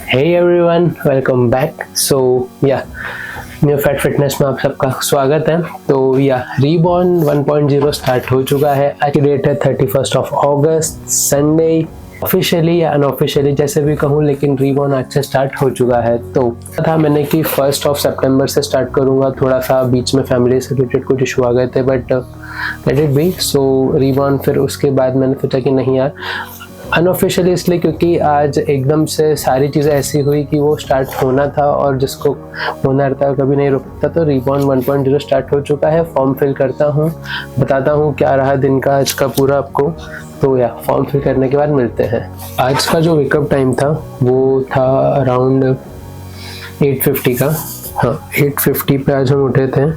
Hey everyone, welcome back. So new fat fitness में आप सबका स्वागत है। तो रीबॉर्न 1.0 स्टार्ट हो चुका है। आज की डेट है 31 ऑफ अगस्त, संडे। ऑफिशियली या अनऑफिशियली जैसे भी कहूँ, लेकिन रीबॉर्न आज से स्टार्ट हो चुका है। तो था मैंने कि 1 सितंबर से स्टार्ट करूँगा। थोड़ा सा बीच में फैमिली से रिलेटेड कुछ इशू आ गए थे, but let it be. So reborn फिर उसके बाद मैंने सोचा कि नहीं यार, अनऑफिशियली इसलिए क्योंकि आज एकदम से सारी चीज़ें ऐसी हुई कि वो स्टार्ट होना था और जिसको होना रहता है कभी नहीं रुकता। तो रीबॉर्न 1.0 स्टार्ट हो चुका है। फॉर्म फिल करता हूँ, बताता हूँ क्या रहा दिन का आज का पूरा आपको। तो फॉर्म फिल करने के बाद मिलते हैं। आज का जो वेकअप टाइम था वो था अराउंड 8:50 का। हाँ, 8:50 पे आज हम उठे थे।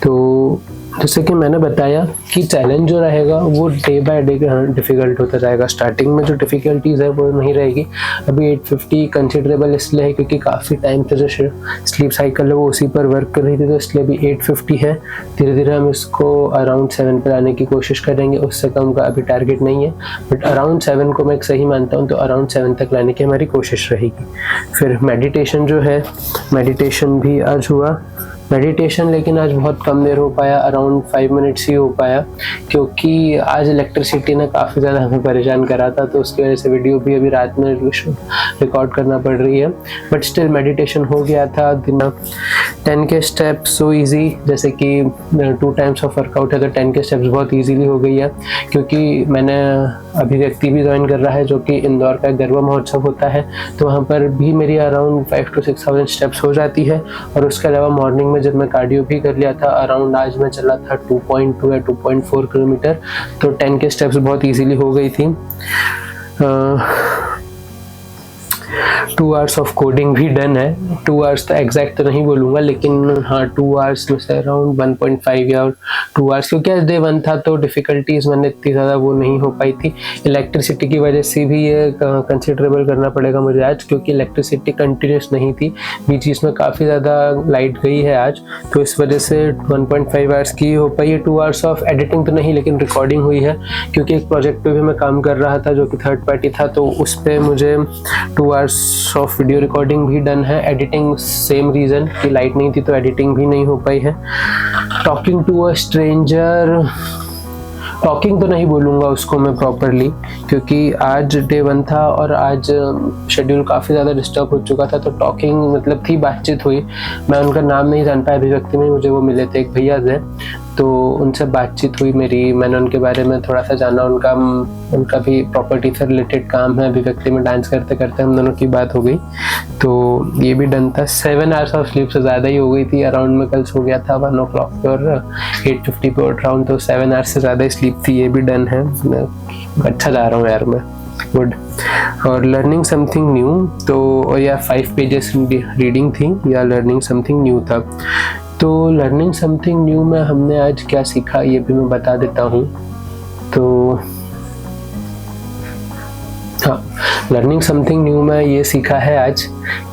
तो जैसे कि मैंने बताया कि चैलेंज जो रहेगा वो डे बाय डे डिफ़िकल्ट होता जाएगा। स्टार्टिंग में जो डिफ़िकल्टीज़ है वो नहीं रहेगी। अभी 8:50 कंसिडरेबल इसलिए है क्योंकि काफ़ी टाइम से जो स्लीप साइकिल है वो उसी पर वर्क कर रही थी, तो इसलिए अभी 8:50 है। धीरे धीरे हम इसको अराउंड 7 पर लाने की कोशिश करेंगे। उससे कम का अभी टारगेट नहीं है, बट अराउंड 7 को मैं एक सही मानता हूँ। तो अराउंड 7 तक लाने की हमारी कोशिश रहेगी। फिर मेडिटेशन जो है, मेडिटेशन भी आज हुआ। मेडिटेशन लेकिन आज बहुत कम देर हो पाया, अराउंड 5 मिनट्स ही हो पाया, क्योंकि आज इलेक्ट्रिसिटी ने काफ़ी ज़्यादा हमें परेशान करा था। तो उसकी वजह से वीडियो भी अभी रात में रिकॉर्ड करना पड़ रही है। बट स्टिल मेडिटेशन हो गया था। दिन 10 के स्टेप्स सो ईजी, जैसे कि 2 टाइम्स ऑफ वर्कआउट है तो 10 के स्टेप्स बहुत ईजीली हो गई है। क्योंकि मैंने अभिव्यक्ति भी ज्वाइन कर रहा है, जो कि इंदौर का गरबा महोत्सव होता है। तो वहाँ पर भी मेरी अराउंड 5 to 6,000 स्टेप्स हो जाती है। और उसके अलावा मॉर्निंग में जब मैं कार्डियो भी कर लिया था, अराउंड आज मैं चला था 2.2 या 2.4 किलोमीटर। तो 10 के स्टेप्स बहुत इजीली हो गई थी। 2 आवर्स ऑफ कोडिंग भी डन है। 2 आवर्स तो एग्जैक्ट तो नहीं बोलूँगा, लेकिन हाँ 2 आवर्स में से अराउंड 1.5 या 2 आवर्स, क्योंकि आज डे 1 था तो डिफ़िकल्टीज़ मैंने इतनी ज़्यादा वो नहीं हो पाई थी। इलेक्ट्रिसिटी की वजह से भी ये कंसिडरेबल करना पड़ेगा मुझे आज, क्योंकि इलेक्ट्रिसिटी कंटिन्यूस नहीं थी। बीच बीच में काफ़ी ज़्यादा लाइट गई है आज, तो इस वजह से 1.5 आवर्स की हो पाई है। 2 आवर्स ऑफ एडिटिंग तो नहीं, लेकिन रिकॉर्डिंग हुई है, क्योंकि एक प्रोजेक्ट पे भी मैं काम कर रहा था जो कि थर्ड पार्टी था। तो उस पर मुझे 2 आवर्स ऑफ वीडियो रिकॉर्डिंग भी डन है। एडिटिंग सेम रीज़न कि लाइट नहीं थी तो एडिटिंग भी नहीं हो पाई है। Talking to a stranger, talking तो नहीं बोलूँगा उसको मैं प्रॉपरली, क्योंकि आज डे 1 था और आज शेड्यूल काफ़ी ज़्यादा डिस्टर्ब हो चुका था। तो टॉकिंग मतलब थी, बातचीत हुई। मैं उनका नाम नहीं जान पाया, अभिव्यक्ति में मुझे वो मिले थे, एक भैया थे, तो उनसे बातचीत हुई मेरी। मैंने उनके बारे में थोड़ा सा जाना। उनका भी प्रॉपर्टी से रिलेटेड काम है। अभिव्यक्ति में डांस करते करते हम दोनों की बात हो गई, तो ये भी डन था। 7 आवर्स ऑफ स्लीप से ज़्यादा ही हो गई थी। अराउंड में कल सो गया था 1 o'clock पे और 8:50 पे उठ रहा हूँ, तो 7 आवर्स से ज़्यादा ही स्लीप थी। ये भी डन है। अच्छा जा रहा हूँ यार मैं, गुड। और लर्निंग समथिंग न्यू, तो 5 पेजेस रीडिंग थी या लर्निंग समथिंग न्यू था। तो लर्निंग समथिंग न्यू में हमने आज क्या सीखा ये भी मैं बता देता हूँ। तो हाँ, लर्निंग समथिंग न्यू में ये सीखा है आज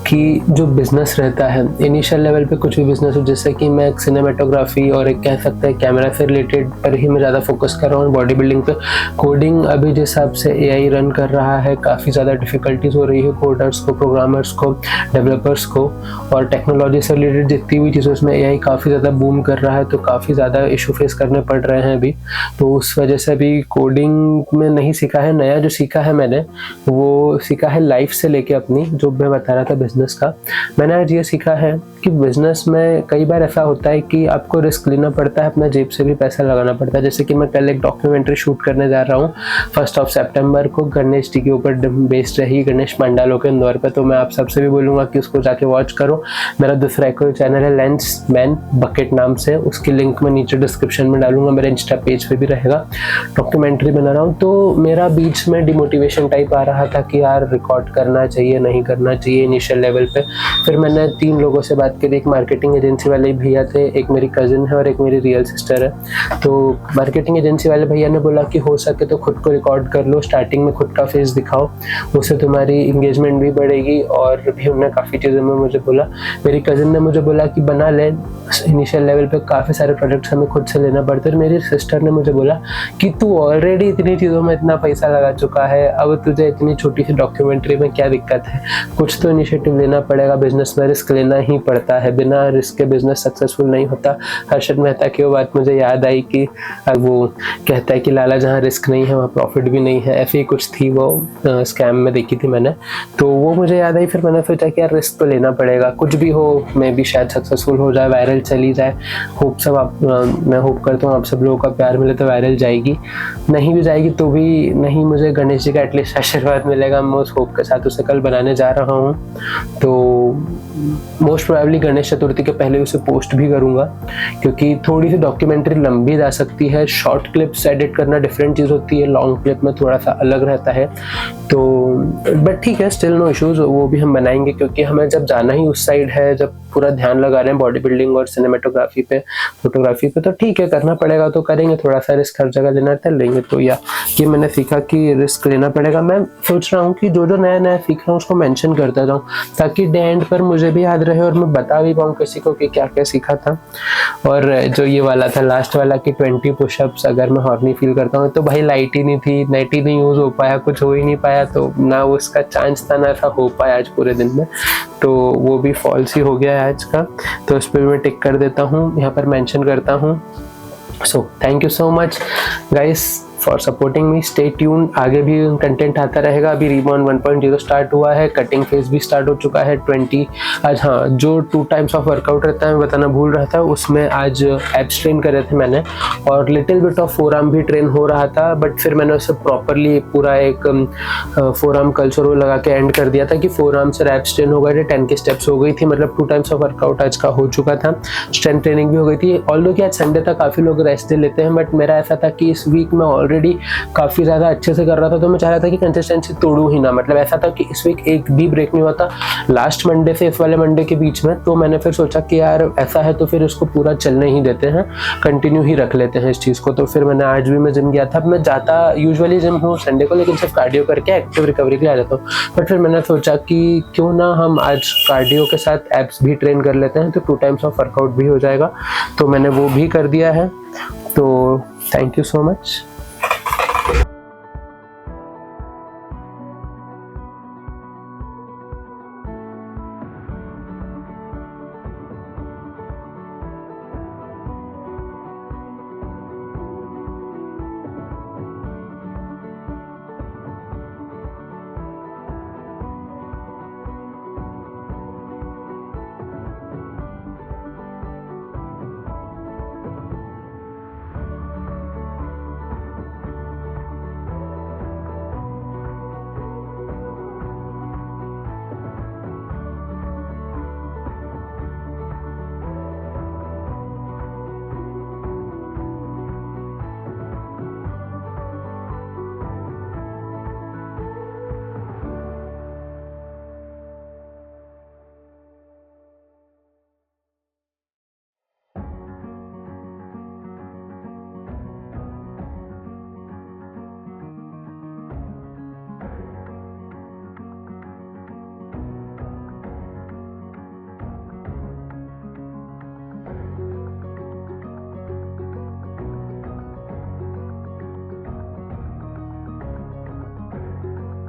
कि जो बिज़नेस रहता है इनिशियल लेवल पे, कुछ भी बिज़नेस हो, जैसे कि मैं सिनेमेटोग्राफी और एक कह सकते हैं कैमरा से रिलेटेड पर ही मैं ज़्यादा फोकस कर रहा हूँ, बॉडी बिल्डिंग पे। कोडिंग अभी जिस हिसाब से एआई रन कर रहा है, काफ़ी ज़्यादा डिफ़िकल्टीज हो रही है कोडर्स को, प्रोग्रामर्स को, डेवलपर्स को। और टेक्नोलॉजी से रिलेटेड जितनी भी चीज़ें उसमें एआई काफ़ी ज़्यादा बूम कर रहा है, तो काफ़ी ज़्यादा इशू फेस करने पड़ रहे हैं अभी। तो उस वजह से अभी कोडिंग में नहीं सीखा है। नया जो सीखा है मैंने वो सीखा है लाइफ से लेके अपनी, जो मैं बता रहा था बिजनेस का। मैंने आज ये सीखा है कि बिजनेस में कई बार ऐसा होता है कि आपको रिस्क लेना पड़ता है, अपना जेब से भी पैसा लगाना पड़ता है। जैसे कि मैं कल एक डॉक्यूमेंट्री शूट करने जा रहा हूँ 1 सितंबर को, गणेश जी के ऊपर बेस्ड रही, गणेश मंडालों के इंदौर पे। तो मैं आप सबसे भी बोलूँगा कि उसको जाके वॉच करो। मेरा दूसरा एक चैनल है लेंस मैन बकेट नाम से, उसकी लिंक मैं नीचे डिस्क्रिप्शन में डालूंगा, मेरे इंस्टा पेज पे भी रहेगा। डॉक्यूमेंट्री बना रहा हूँ, तो मेरा बीच में डिमोटिवेशन टाइप आ रहा था कि यार रिकॉर्ड करना चाहिए, नहीं करना चाहिए। इनिशियल लेवल पे। फिर मैंने 3 लोगों से बात करी, एक मार्केटिंग एजेंसी वाले भैया थे, एक मेरी कज़िन है और एक मेरी रियल सिस्टर है। तो मार्केटिंग एजेंसी वाले भैया ने बोला कि हो सके तो खुद को रिकॉर्ड कर लो, स्टार्टिंग में खुद का फेस दिखाओ, उससे तुम्हारी इंगेजमेंट भी बढ़ेगी। और भी उन्होंने काफ़ी चीज़ों में मुझे बोला। मेरी कज़िन ने मुझे बोला कि बना ले, इनिशियल लेवल पे काफ़ी सारे प्रोजेक्ट्स हमें खुद से लेना पड़ते हैं। मेरी सिस्टर ने मुझे बोला कि तू ऑलरेडी इतनी चीज़ों में इतना पैसा लगा चुका है, अब तुझे इतनी छोटी सी डॉक्यूमेंट्री में क्या दिक्कत है, कुछ तो इनिशिएटिव लेना पड़ेगा, बिजनेस में रिस्क लेना ही पड़ता है, बिना रिस्क के बिजनेस सक्सेसफुल नहीं होता। हर्षद मेहता की वो बात मुझे याद आई कि वो कहता है कि लाला जहाँ रिस्क नहीं है वहाँ प्रॉफिट भी नहीं है, ऐसी ही कुछ थी वो स्कैम में देखी थी मैंने, तो वो मुझे याद आई। फिर मैंने सोचा कि यार रिस्क तो लेना पड़ेगा, कुछ भी हो मैं भी शायद सक्सेसफुल हो जाए, वायरल चली जाए। होप सब आप मैं होप करता हूँ आप सब लोगों का प्यार मिले तो वायरल जाएगी, नहीं भी जाएगी तो भी नहीं, मुझे गणेश जी का एटलीस्ट आशीर्वाद मिलेगा। मैं उस होप के साथ उसे कल बनाने जा रहा हूँ, तो मोस्ट प्रोबेबली गणेश चतुर्थी के पहले उसे पोस्ट भी करूँगा, क्योंकि थोड़ी सी डॉक्यूमेंट्री लंबी जा सकती है। शॉर्ट क्लिप्स एडिट करना डिफरेंट चीज़ होती है, लॉन्ग क्लिप में थोड़ा सा अलग रहता है, तो बट ठीक है, स्टिल नो इश्यूज़, वो भी हम बनाएंगे, क्योंकि हमें जब जाना ही उस साइड है, जब पूरा ध्यान लगा रहे हैं बॉडी बिल्डिंग और सिनेमेटोग्राफी पे, फोटोग्राफी पे, तो ठीक है करना पड़ेगा तो करेंगे, थोड़ा सा रिस्क हर जगह लेना तय लेंगे। तो या ये मैंने सीखा कि रिस्क लेना पड़ेगा। मैं सोच रहा हूँ कि जो जो नया नया सीख रहा हूँ उसको मेंशन करता जाऊँ, ताकि डे एंड पर मुझे भी याद रहे और मैं बता भी पाऊँ किसी को कि क्या क्या सीखा था। और जो ये वाला था लास्ट वाला कि 20 पुशअप्स अगर मैं हॉर्नी फील करता हूँ, तो भाई लाइट ही नहीं थी, नेट ही नहीं यूज़ हो पाया, कुछ हो ही नहीं पाया, तो ना उसका चांस था ना ऐसा हो पाया आज पूरे दिन में, तो वो भी फॉल्स ही हो गया है आज का। तो उस पर भी मैं टिक कर देता हूँ, यहाँ पर मेंशन करता हूँ। So thank you so much guys for supporting me, stay tune, आगे भी कंटेंट आता रहेगा। अभी रीबॉर्न 1.0 स्टार्ट हुआ है, कटिंग फेज भी स्टार्ट हो चुका है 20 आज। हाँ, जो 2 टाइम्स ऑफ वर्कआउट रहता है मैं बताना भूल रहा था, उसमें आज एब्स ट्रेन करे थे मैंने, और लिटिल बिट ऑफ फोरआर्म भी ट्रेन हो रहा था, बट फिर मैंने उसे प्रॉपरली पूरा एक फोरआर्म कल्चर लगा के एंड कर दिया था कि फोरआर्म से एब्स ट्रेन हो गए थे, 10 की स्टेप्स हो गई थी, मतलब 2 टाइम्स ऑफ वर्कआउट आज का हो चुका था, स्ट्रेंथ ट्रेनिंग भी हो गई थी। ऑल्दो कि आज संडे था, काफ़ी लोग रेस्ट लेते हैं, बट मेरा ऐसा था कि इस वीक में ऑलरेडी काफ़ी ज़्यादा अच्छे से कर रहा था, तो मैं चाह रहा था कि कंसिस्टेंसी तोड़ूं ही ना, मतलब ऐसा था कि इस वीक एक भी ब्रेक नहीं हुआ था लास्ट मंडे से इस वाले मंडे के बीच में। तो मैंने फिर सोचा कि यार ऐसा है तो फिर इसको पूरा चलने ही देते हैं, कंटिन्यू ही रख लेते हैं इस चीज़ को। तो फिर मैंने आज भी मैं जिम गया था, मैं जाता यूजुअली जिम हूँ संडे को, लेकिन सिर्फ कार्डियो करके एक्टिव रिकवरी के लिए आ जाता हूँ, बट फिर मैंने सोचा कि क्यों ना हम आज कार्डियो के साथ एब्स भी ट्रेन कर लेते हैं, तो 2 टाइम्स ऑफ वर्कआउट भी हो जाएगा, तो मैंने वो भी कर दिया है। तो थैंक यू सो मच।